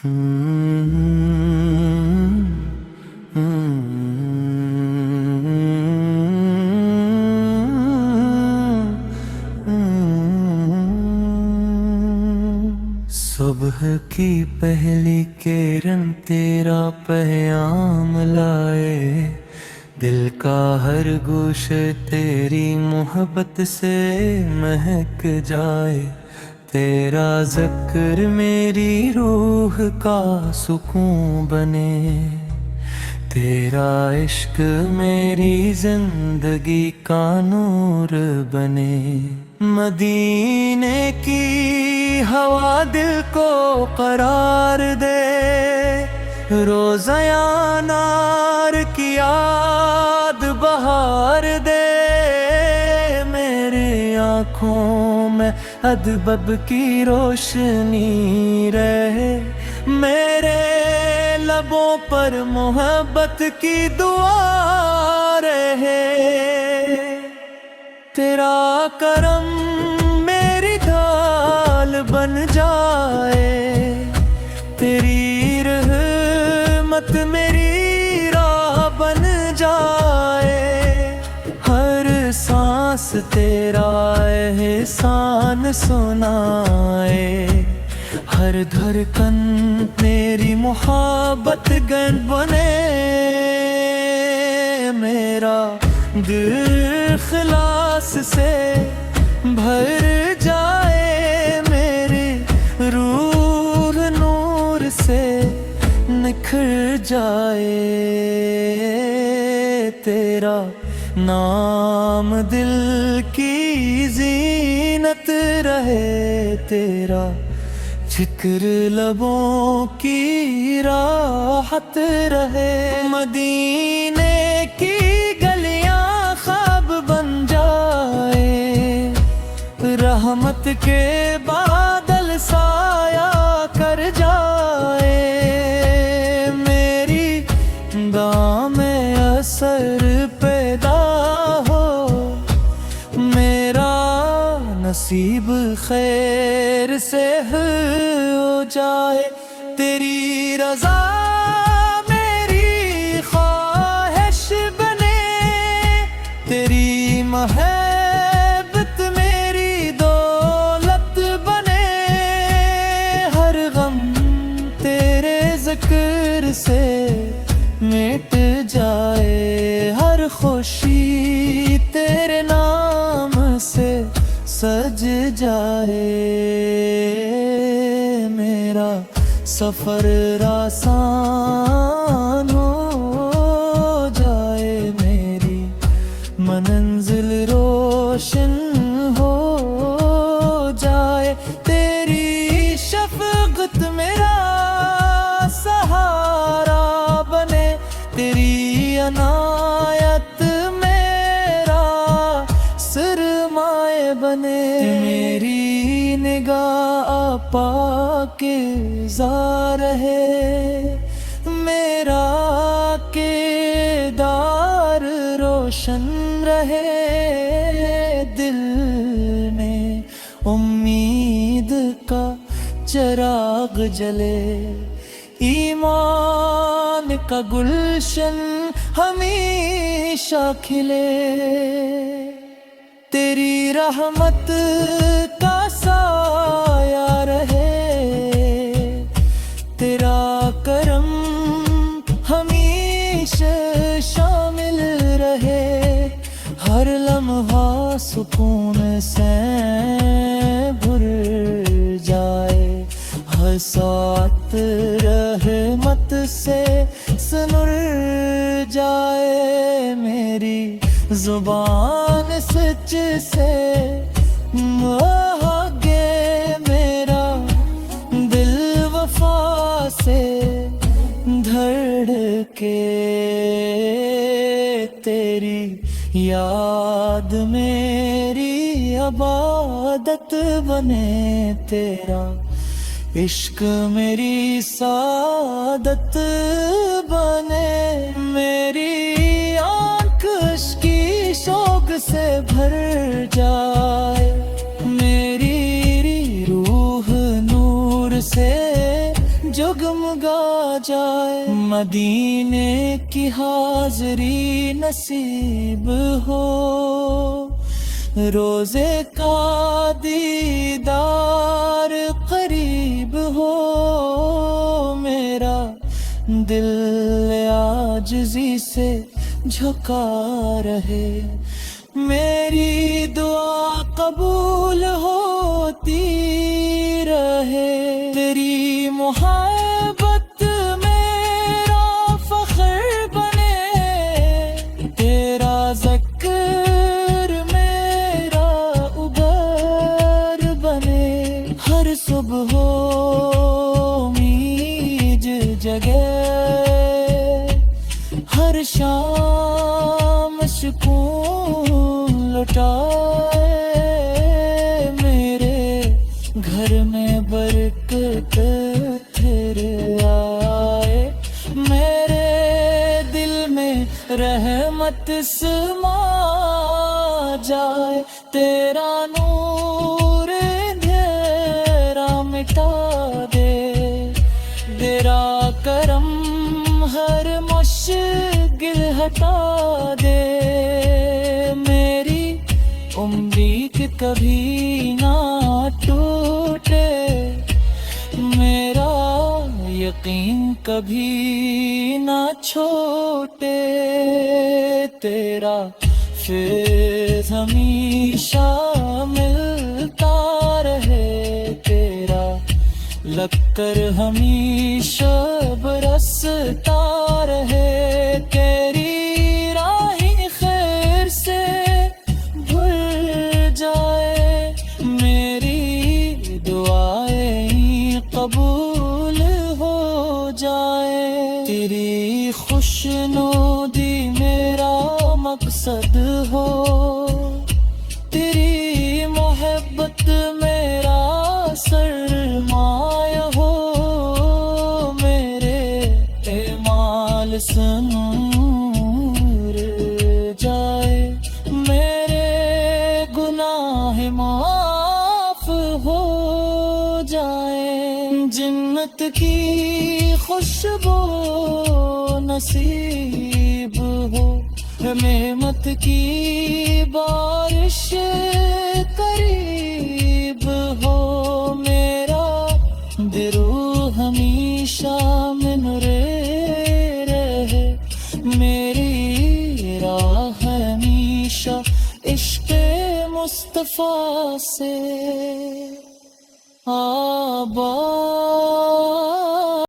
صبح کی پہلی کرن تیرا پیام لائے، دل کا ہر گوشے تیری محبت سے مہک جائے، تیرا ذکر میری روح کا سکون بنے، تیرا عشق میری زندگی کا نور بنے۔ مدینے کی ہوا دل کو قرار دے، روزہ انار کی یاد بہار دے، میرے آنکھوں میں ادب کی روشنی رہے، میرے لبوں پر محبت کی دعا رہے، تیرا کرم میری ڈھال بن جائے، تیری رحمت میری راہ بن جائے، ہر سانس تیرا احسان سنائے، ہر دھڑکن میری محبت گن بنے، میرا دل اخلاص سے بھر جائے، میری روح نور سے نکھر جائے، تیرا نام دل کی زینت رہے، تیرا ذکر لبوں کی راحت رہے، مدینے کی گلیاں خواب بن جائے، رحمت کے بادل سایہ کر جائے، میری دام اثر پیدا ہو، میرا نصیب خیر سے ہو جائے، تیری رضا میری خواہش بنے، تیری محبت میری دولت بنے، ہر غم تیرے ذکر سے مٹ جائے، ہر خوشی تیرے نام سے سج جائے، میرا سفر آسان ہو جائے، میری منزل روشن ہو جائے، تیری شفقت میرا سہارا بنے، تیری عنایت میرا سرمایہ بنے، میری نگاہ پاکیزہ رہے، میرا کردار روشن رہے، دل میں امید کا چراغ جلے، ایمان کا گلشن ہمیشہ کھلے، تیری رحمت کا سایہ رہے، تیرا کرم ہمیشہ شامل رہے، ہر لمحہ سکون سے بھر جائے، ہر ساتھ رحمت سے سنر جائے، میری زبان سچ سے آگے، میرا دل وفا سے دھڑکے، تیری یاد میری عبادت بنے، تیرا عشق میری سعادت بنے، میری آنکھ اشکی شوق سے بھر جائے، میری روح نور سے جگمگائے، جگمگا جائے، مدینے کی حاضری نصیب ہو، روزے کا دیدار قریب ہو، میرا دل عاجزی سے جھکا رہے، میری دعا قبول ہوتی رہے، تیری محبت میرا فخر بنے، تیرا ذکر میرا عبر بنے، ہر صبح امید جگے، ہر شام سکون لٹائے، میرے گھر میں برکت پھر آئے، میرے دل میں رحمت سما جائے، تیرا نور اندھیرا مٹا دے، تیرا کرم ہر مشکل ہٹا دے، میری امید کبھی نہ ٹوٹے، میرا یقین کبھی نہ چھوٹے، تیرا فیض ہمیشہ ملتا رہے، تیرا لگ کر ہمیشہ برستا رہے، تیری راہیں خیر سے بھر جائے، میری دعائیں قبول ہو جائے، تیری خوشنودی میرا مقصد ہو، تیری محبت میرا سرمایہ ہو، میرے اعمال سنور جائے، میرے گناہ معاف ہو جائے، جنت کی خوشبو نصیب ہو، نعمت کی بارش قریب ہو، میرا دروح ہمیشہ میں نورے رہے، میری راہ ہمیشہ عشق مصطفیٰ سے آباد